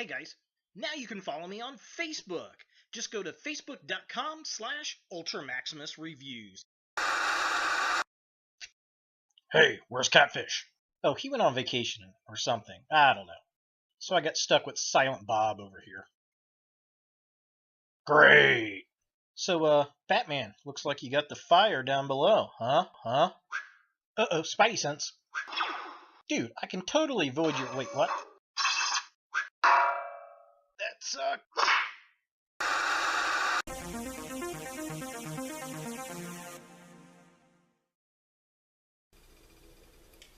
Hey guys, now you can follow me on Facebook. Just go to facebook.com/UltraMaximusReviews. Hey, where's Catfish? Oh, he went on vacation or something. I don't know. So I got stuck with Silent Bob over here. Great! So, Batman, looks like you got the fire down below, huh? Uh-oh, Spidey sense. Dude, I can totally avoid your... Wait, what? That sucked.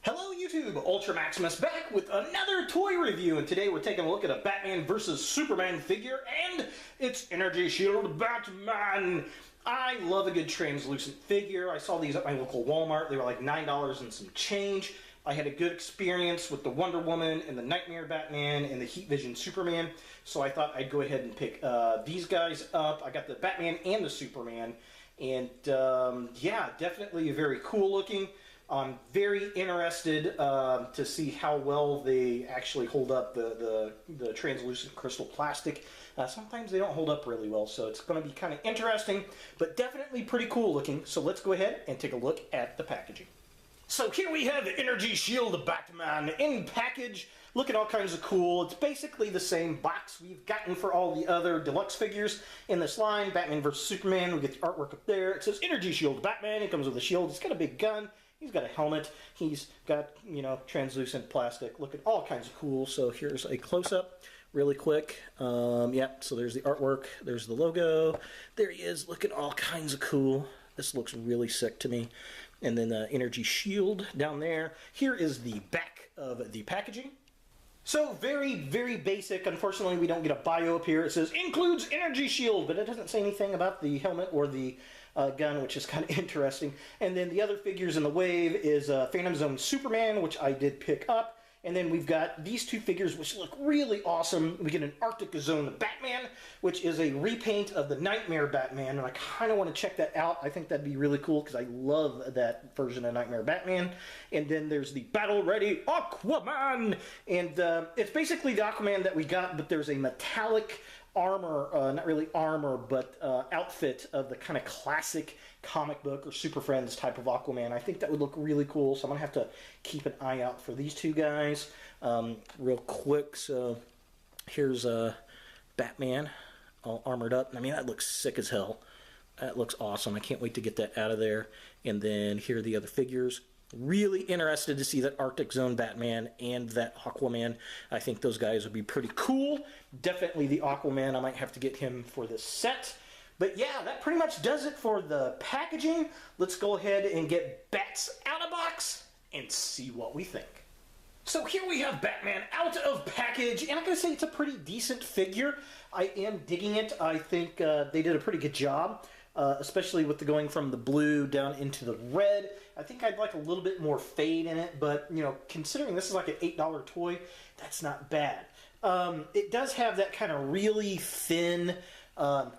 Hello YouTube, Ultra Maximus back with another toy review, and today we're taking a look at a Batman vs. Superman figure and its Energy Shield Batman. I love a good translucent figure. I saw these at my local Walmart. They were like $9 and some change. I had a good experience with the Wonder Woman and the Nightmare Batman and the Heat Vision Superman, so I thought I'd go ahead and pick these guys up. I got the Batman and the Superman, and yeah, definitely very cool looking. I'm very interested to see how well they actually hold up the translucent crystal plastic. Sometimes they don't hold up really well, so it's going to be kind of interesting, but definitely pretty cool looking. So let's go ahead and take a look at the packaging. So here we have the Energy Shield Batman in package. Look at all kinds of cool. It's basically the same box we've gotten for all the other deluxe figures in this line. Batman vs. Superman, we get the artwork up there. It says Energy Shield Batman. It comes with a shield. It's got a big gun. He's got a helmet. He's got, you know, translucent plastic. Look at all kinds of cool. So here's a close-up really quick. Yep, so there's the artwork. There's the logo. There he is. Look at all kinds of cool. This looks really sick to me. And then the Energy Shield down there. Here is the back of the packaging. So very, very basic. Unfortunately, we don't get a bio up here. It says, includes Energy Shield, but it doesn't say anything about the helmet or the gun, which is kind of interesting. And then the other figures in the wave is Phantom Zone Superman, which I did pick up. And then we've got these two figures, which look really awesome. We get an Arctic Zone Batman, which is a repaint of the Nightmare Batman, and I kind of want to check that out. I think that'd be really cool, because I love that version of Nightmare Batman. And then there's the Battle Ready Aquaman, and it's basically the Aquaman that we got, but there's a metallic armor, not really armor, but outfit of the kind of classic comic book or Super Friends type of Aquaman. I think that would look really cool, so I'm going to have to keep an eye out for these two guys real quick. So here's Batman all armored up. I mean, that looks sick as hell. That looks awesome. I can't wait to get that out of there. And then here are the other figures. Really interested to see that Arctic Zone Batman and that Aquaman. I think those guys would be pretty cool. Definitely the Aquaman. I might have to get him for this set. But yeah, that pretty much does it for the packaging. Let's go ahead and get Bats out of box and see what we think. So here we have Batman out of package, and I'm going to say it's a pretty decent figure. I am digging it. I think they did a pretty good job. Especially with the going from the blue down into the red. I think I'd like a little bit more fade in it, but, you know, considering this is like an $8 toy, that's not bad. It does have that kind of really thin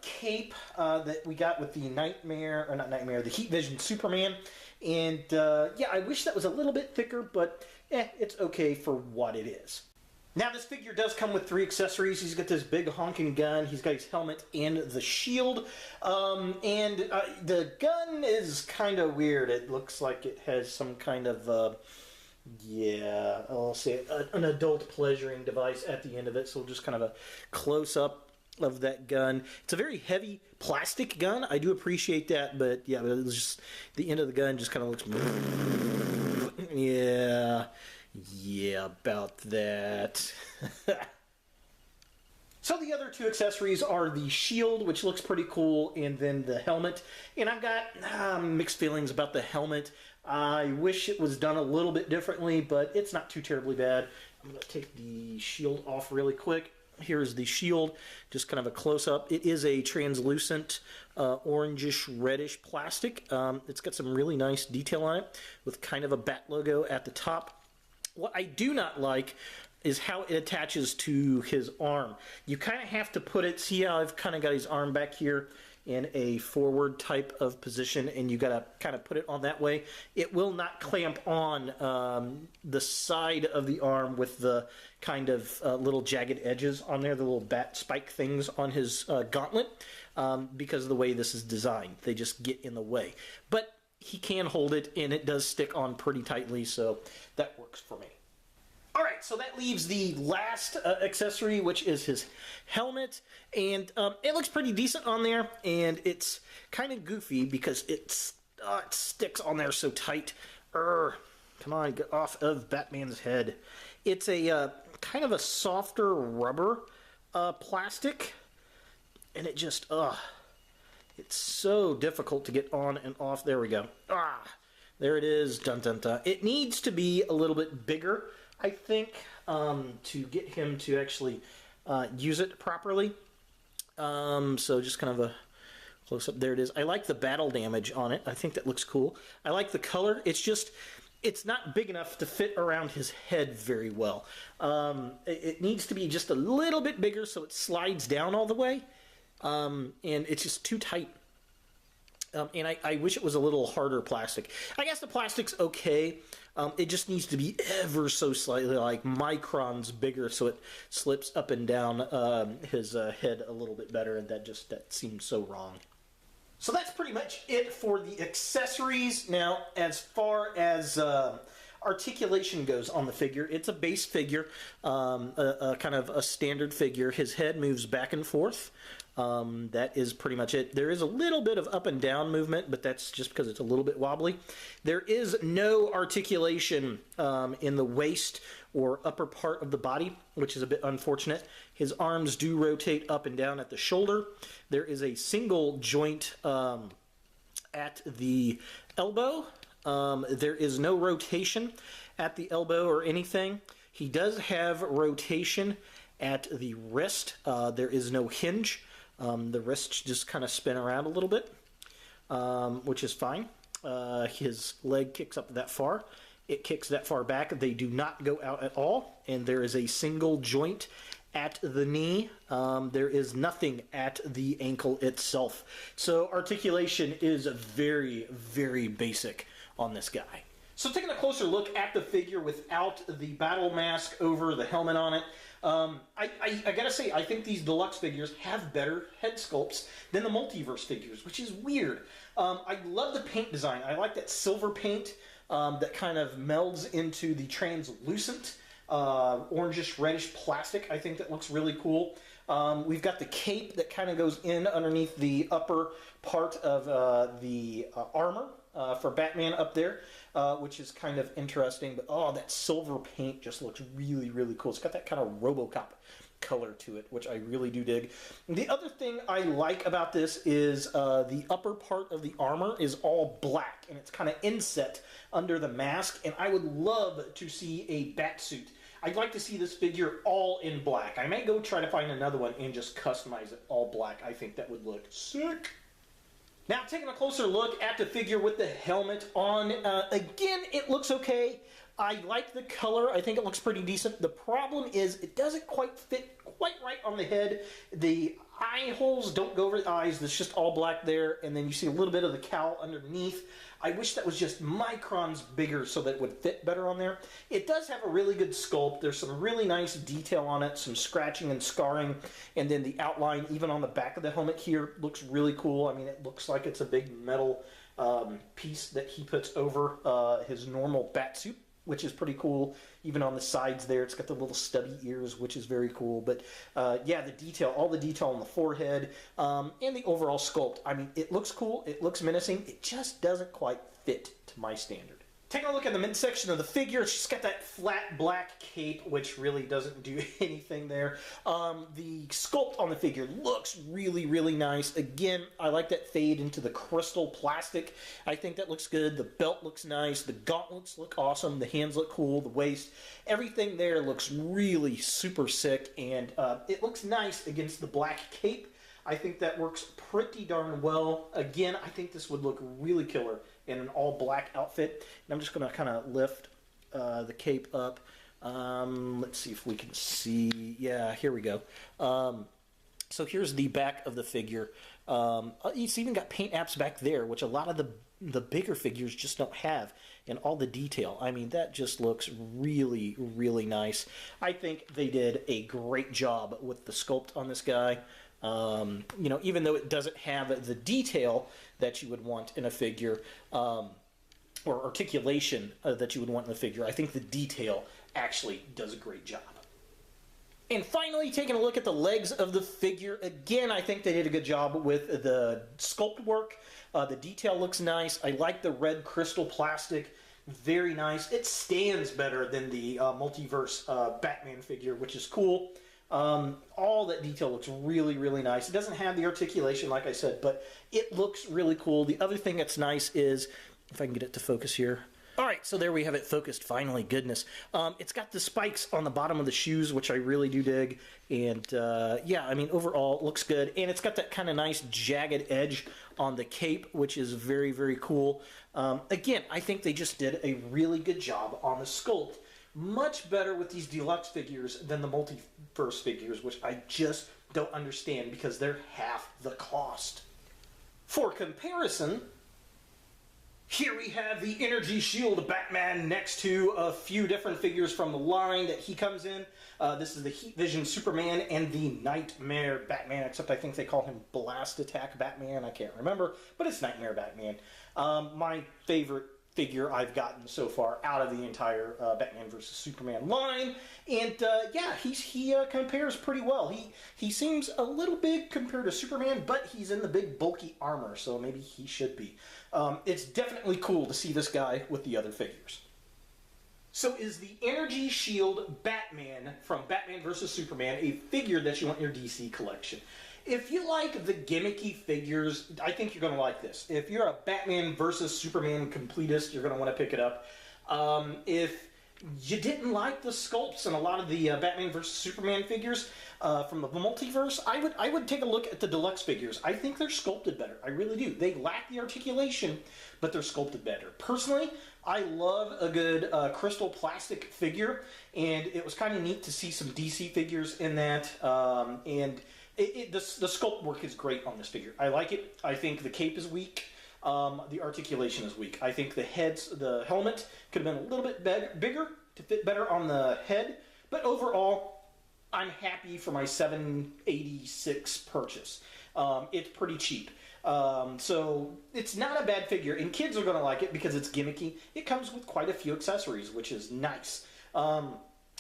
cape that we got with the the Heat Vision Superman. And, yeah, I wish that was a little bit thicker, but, it's okay for what it is. Now, this figure does come with 3 accessories. He's got this big honking gun. He's got his helmet and the shield. The gun is kind of weird. It looks like it has some kind of, yeah, I'll say an adult pleasuring device at the end of it. So just kind of a close-up of that gun. It's a very heavy plastic gun. I do appreciate that, but yeah, it was just the end of the gun just kind of looks, yeah. Yeah, about that. So the other 2 accessories are the shield, which looks pretty cool, and then the helmet. And I've got mixed feelings about the helmet. I wish it was done a little bit differently, but it's not too terribly bad. I'm going to take the shield off really quick. Here's the shield, just kind of a close-up. It is a translucent orangish reddish plastic. It's got some really nice detail on it with kind of a bat logo at the top. What I do not like is how it attaches to his arm. You kind of have to put it, see how I've kind of got his arm back here? in a forward type of position, and you got to kind of put it on that way. It will not clamp on the side of the arm with the kind of little jagged edges on there, the little bat spike things on his gauntlet, because of the way this is designed. They just get in the way. But he can hold it, and it does stick on pretty tightly, so that works for me. All right, so that leaves the last accessory, which is his helmet, and it looks pretty decent on there, and it's kind of goofy because it sticks on there so tight. Come on, get off of Batman's head. It's a kind of a softer rubber plastic, and it just, it's so difficult to get on and off. There we go. There it is. Dun, dun, dun. It needs to be a little bit bigger, I think, to get him to actually use it properly. So just kind of a close up. There it is. I like the battle damage on it. I think that looks cool. I like the color. It's just, it's not big enough to fit around his head very well. It needs to be just a little bit bigger so it slides down all the way. And it's just too tight. And I wish it was a little harder plastic. I guess the plastic's okay. It just needs to be ever so slightly, like microns bigger, so it slips up and down his head a little bit better, and that seems so wrong. So that's pretty much it for the accessories. Now, as far as articulation goes on the figure, it's a base figure, a kind of a standard figure. His head moves back and forth. That is pretty much it. There is a little bit of up and down movement, but that's just because it's a little bit wobbly. There is no articulation in the waist or upper part of the body, which is a bit unfortunate. His arms do rotate up and down at the shoulder. There is a single joint at the elbow. There is no rotation at the elbow or anything. He does have rotation at the wrist. There is no hinge. The wrists just kind of spin around a little bit, which is fine. His leg kicks up that far. It kicks that far back. They do not go out at all, and there is a single joint at the knee. There is nothing at the ankle itself. So articulation is very, very basic on this guy. So taking a closer look at the figure without the battle mask over the helmet on it, I gotta say, I think these deluxe figures have better head sculpts than the multiverse figures, which is weird. I love the paint design. I like that silver paint that kind of melds into the translucent orangish reddish plastic. I think that looks really cool. We've got the cape that kind of goes in underneath the upper part of the armor for Batman up there, which is kind of interesting. But that silver paint just looks really, really cool. It's got that kind of RoboCop color to it, which I really do dig. The other thing I like about this is the upper part of the armor is all black, and it's kind of inset under the mask, and I would love to see a bat suit. I'd like to see this figure all in black. I may go try to find another one and just customize it all black. I think that would look sick. Now, taking a closer look at the figure with the helmet on, again, it looks okay. I like the color. I think it looks pretty decent. The problem is it doesn't quite fit quite right on the head. The eye holes don't go over the eyes. It's just all black there, and then you see a little bit of the cowl underneath. I wish that was just microns bigger so that it would fit better on there. It does have a really good sculpt. There's some really nice detail on it, some scratching and scarring, and then the outline, even on the back of the helmet here, looks really cool. I mean, it looks like it's a big metal piece that he puts over his normal bat suit, which is pretty cool. Even on the sides there, it's got the little stubby ears, which is very cool. But yeah, the detail, all the detail on the forehead, and the overall sculpt. I mean, it looks cool, it looks menacing, it just doesn't quite fit to my standard. Taking a look at the midsection of the figure, it's just got that flat black cape, which really doesn't do anything there. The sculpt on the figure looks really, really nice. Again, I like that fade into the crystal plastic. I think that looks good. The belt looks nice. The gauntlets look awesome. The hands look cool. The waist. Everything there looks really super sick, and it looks nice against the black cape. I think that works pretty darn well. Again, I think this would look really killer in an all-black outfit. And I'm just going to kind of lift the cape up. Let's see if we can see. Yeah, here we go. So here's the back of the figure It's even got paint apps back there, which a lot of the bigger figures just don't have, and all the detail. I mean, that just looks really, really nice. I think they did a great job with the sculpt on this guy. You know, even though it doesn't have the detail that you would want in a figure, or articulation that you would want in a figure, I think the detail actually does a great job. And finally, taking a look at the legs of the figure, again, I think they did a good job with the sculpt work. The detail looks nice. I like the red crystal plastic. Very nice. It stands better than the multiverse Batman figure, which is cool. All that detail looks really, really nice. It doesn't have the articulation, like I said, but it looks really cool. The other thing that's nice is, if I can get it to focus here. All right, so there we have it focused, finally, goodness. It's got the spikes on the bottom of the shoes, which I really do dig. And yeah, I mean, overall, it looks good. And it's got that kind of nice jagged edge on the cape, which is very, very cool. Again, I think they just did a really good job on the sculpt. Much better with these deluxe figures than the multiverse figures, which I just don't understand because they're half the cost. For comparison, here we have the Energy Shield Batman next to a few different figures from the line that he comes in. This is the Heat Vision Superman and the Nightmare Batman, except I think they call him Blast Attack Batman. I can't remember, but it's Nightmare Batman. My favorite figure I've gotten so far out of the entire Batman vs. Superman line. And yeah, he compares pretty well. He seems a little big compared to Superman, but he's in the big bulky armor, so maybe he should be. It's definitely cool to see this guy with the other figures. So is the Energy Shield Batman from Batman vs. Superman a figure that you want in your DC collection? If you like the gimmicky figures, I think you're going to like this. If you're a Batman vs. Superman completist, you're going to want to pick it up. If you didn't like the sculpts and a lot of the Batman vs. Superman figures from the multiverse, I would take a look at the deluxe figures. I think they're sculpted better. I really do. They lack the articulation, but they're sculpted better. Personally, I love a good crystal plastic figure, and it was kind of neat to see some DC figures in that, and the sculpt work is great on this figure. I like it. I think the cape is weak. The articulation is weak. I think the helmet could have been a little bit bigger to fit better on the head. But overall, I'm happy for my $7.86 purchase. It's pretty cheap. So it's not a bad figure. And kids are going to like it because it's gimmicky. It comes with quite a few accessories, which is nice.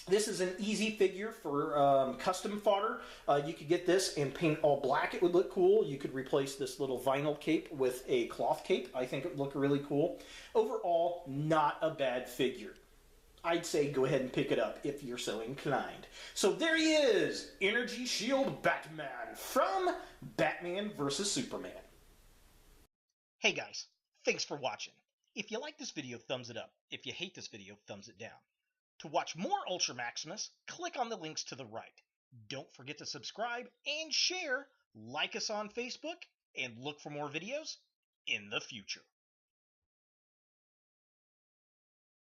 This is an easy figure for custom fodder. You could get this and paint all black. It would look cool. You could replace this little vinyl cape with a cloth cape. I think it would look really cool. Overall, not a bad figure. I'd say go ahead and pick it up if you're so inclined. So there he is, Energy Shield Batman from Batman vs. Superman. Hey guys, thanks for watching. If you like this video, thumbs it up. If you hate this video, thumbs it down. To watch more Ultra Maximus, click on the links to the right. Don't forget to subscribe and share, like us on Facebook, and look for more videos in the future.